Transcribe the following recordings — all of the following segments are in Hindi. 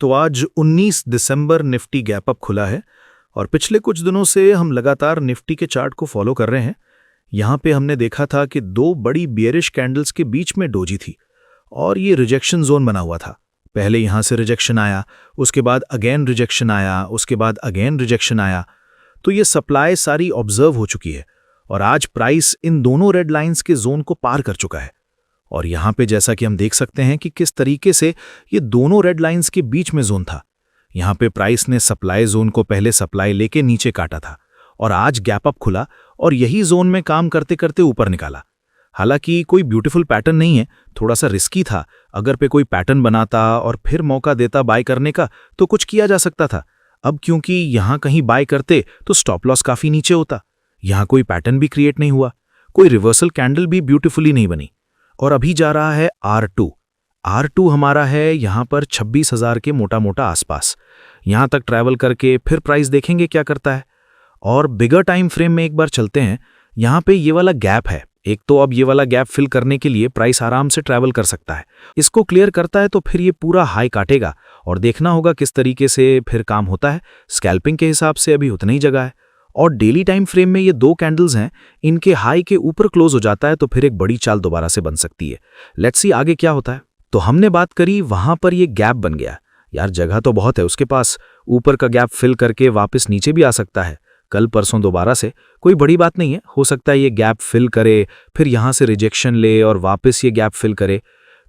तो आज 19 दिसंबर निफ्टी गैप अप खुला है और पिछले कुछ दिनों से हम लगातार निफ्टी के चार्ट को फॉलो कर रहे हैं। यहाँ पे हमने देखा था कि दो बड़ी बियरिश कैंडल्स के बीच में डोजी थी और ये रिजेक्शन जोन बना हुआ था। पहले यहाँ से रिजेक्शन आया, उसके बाद अगेन रिजेक्शन आया, उसके बाद अगेन रिजेक्शन आया। तो ये सप्लाई सारी ऑब्जर्व हो चुकी है और आज प्राइस इन दोनों रेड लाइंस के जोन को पार कर चुका है। और यहाँ पे जैसा कि हम देख सकते हैं कि किस तरीके से ये दोनों रेड लाइंस के बीच में जोन था। यहाँ पे प्राइस ने सप्लाई जोन को पहले सप्लाई लेके नीचे काटा था और आज गैप अप खुला और यही जोन में काम करते करते ऊपर निकाला। हालांकि कोई ब्यूटीफुल पैटर्न नहीं है, थोड़ा सा रिस्की था। अगर पे कोई पैटर्न बनाता और फिर मौका देता बाय करने का तो कुछ किया जा सकता था। अब क्योंकि यहाँ कहीं बाय करते तो स्टॉप लॉस काफी नीचे होता। यहाँ कोई पैटर्न भी क्रिएट नहीं हुआ, कोई रिवर्सल कैंडल भी ब्यूटीफुली नहीं बनी और अभी जा रहा है R2 हमारा है यहाँ पर 26,000 के मोटा मोटा आसपास। यहाँ तक ट्रैवल करके फिर प्राइस देखेंगे क्या करता है। और बिगर टाइम फ्रेम में एक बार चलते हैं। यहाँ पे ये वाला गैप है, एक तो अब ये वाला गैप फिल करने के लिए प्राइस आराम से ट्रैवल कर सकता है। इसको क्लियर करता है तो फिर ये पूरा हाई काटेगा और देखना होगा किस तरीके से फिर काम होता है। स्कैल्पिंग के हिसाब से अभी उतना ही जगह है और डेली टाइम फ्रेम में ये दो कैंडल्स हैं, इनके हाई के ऊपर क्लोज हो जाता है तो फिर एक बड़ी चाल दोबारा से बन सकती है। लेट्स सी आगे क्या होता है। तो हमने बात करी वहां पर ये गैप बन गया। यार जगह तो बहुत है उसके पास, ऊपर का गैप फिल करके वापस नीचे भी आ सकता है कल परसों दोबारा से। कोई बड़ी बात नहीं है, हो सकता है ये गैप फिल करे फिर यहां से रिजेक्शन ले और वापस ये गैप फिल करे।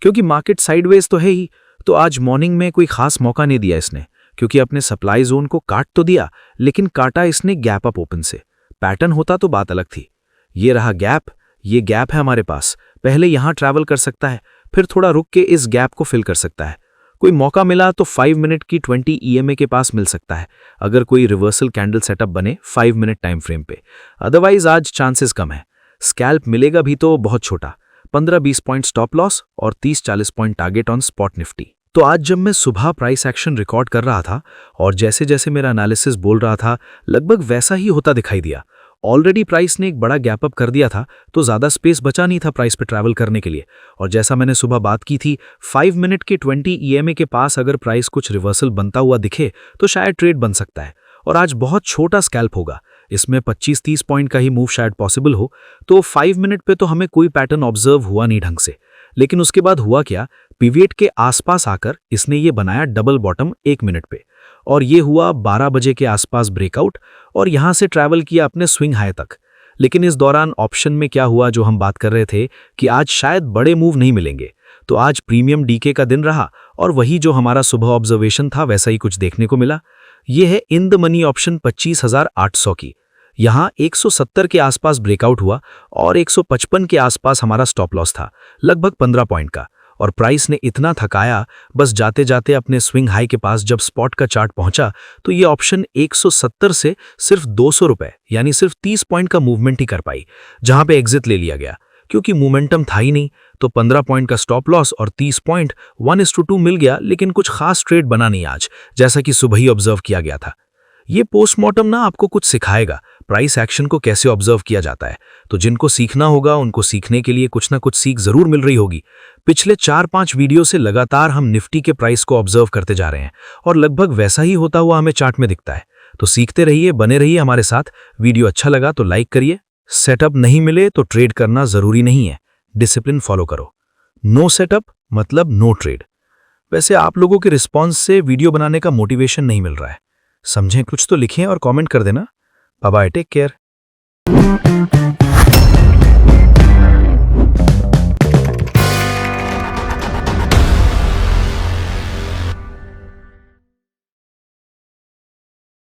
क्योंकि मार्केट साइडवेज तो है ही, तो आज मॉर्निंग में कोई खास मौका नहीं दिया इसने, क्योंकि अपने सप्लाई जोन को काट तो दिया लेकिन काटा इसने गैप अप ओपन से। पैटर्न होता तो बात अलग थी। ये रहा गैप, ये गैप है हमारे पास। पहले यहां ट्रैवल कर सकता है, फिर थोड़ा रुक के इस गैप को फिल कर सकता है। कोई मौका मिला तो 5 मिनट की 20 EMA के पास मिल सकता है अगर कोई रिवर्सल कैंडल सेटअप बने 5 मिनट टाइम फ्रेम पे। अदरवाइज आज चांसेस कम है। स्कैल्प मिलेगा भी तो बहुत छोटा, 15-20 पॉइंट स्टॉप लॉस और 30-40 point target on spot Nifty. तो आज जब मैं सुबह प्राइस एक्शन रिकॉर्ड कर रहा था और जैसे जैसे मेरा एनालिसिस बोल रहा था लगभग वैसा ही होता दिखाई दिया। ऑलरेडी प्राइस ने एक बड़ा गैप अप कर दिया था तो ज़्यादा स्पेस बचा नहीं था प्राइस पे ट्रैवल करने के लिए। और जैसा मैंने सुबह बात की थी, 5 मिनट के 20 EMA के पास अगर प्राइस कुछ रिवर्सल बनता हुआ दिखे तो शायद ट्रेड बन सकता है। और आज बहुत छोटा स्कैल्प होगा, इसमें 25-30 पॉइंट का ही मूव शायद पॉसिबल हो। तो 5 मिनट पे तो हमें कोई पैटर्न ऑब्जर्व हुआ नहीं ढंग से। लेकिन उसके बाद हुआ क्या, पिवट के आसपास आकर इसने ये बनाया डबल बॉटम 1 मिनट पे और ये हुआ 12 बजे के आसपास ब्रेकआउट और यहां से ट्रैवल किया अपने स्विंग हाई तक। लेकिन इस दौरान ऑप्शन में क्या हुआ जो हम बात कर रहे थे कि आज शायद बड़े मूव नहीं मिलेंगे, तो आज प्रीमियम डीके का दिन रहा और वही जो हमारा सुबह ऑब्जर्वेशन था वैसा ही कुछ देखने को मिला। यह है इन द मनी ऑप्शन 25,800 की। यहां 170 के आसपास ब्रेकआउट हुआ और 155 के आसपास हमारा स्टॉप लॉस था, लगभग 15 पॉइंट का। और प्राइस ने इतना थकाया, बस जाते जाते अपने स्विंग हाई के पास जब स्पॉट का चार्ट पहुंचा तो ये ऑप्शन 170 से सिर्फ 200 रुपए यानी सिर्फ 30 पॉइंट का मूवमेंट ही कर पाई, जहां पे एग्जिट ले लिया गया क्योंकि मोमेंटम था ही नहीं। तो 15 पॉइंट का स्टॉप लॉस और 30 पॉइंट 1:2 मिल गया, लेकिन कुछ खास ट्रेड बना नहीं आज, जैसा कि सुबह ही ऑब्जर्व किया गया था। ये पोस्टमार्टम ना आपको कुछ सिखाएगा, प्राइस एक्शन को कैसे ऑब्जर्व किया जाता है। तो जिनको सीखना होगा उनको सीखने के लिए कुछ ना कुछ सीख जरूर मिल रही होगी। पिछले 4-5 वीडियो से लगातार हम निफ्टी के प्राइस को ऑब्जर्व करते जा रहे हैं और लगभग वैसा ही होता हुआ हमें चार्ट में दिखता है। तो सीखते रहिए, बने रहिए हमारे साथ। वीडियो अच्छा लगा तो लाइक करिए। सेटअप नहीं मिले तो ट्रेड करना जरूरी नहीं है, डिसिप्लिन फॉलो करो। नो सेटअप मतलब नो ट्रेड। वैसे आप लोगों के रिस्पॉन्स से वीडियो बनाने का मोटिवेशन नहीं मिल रहा है, समझें कुछ तो लिखें और कमेंट कर देना। Bye bye, take care.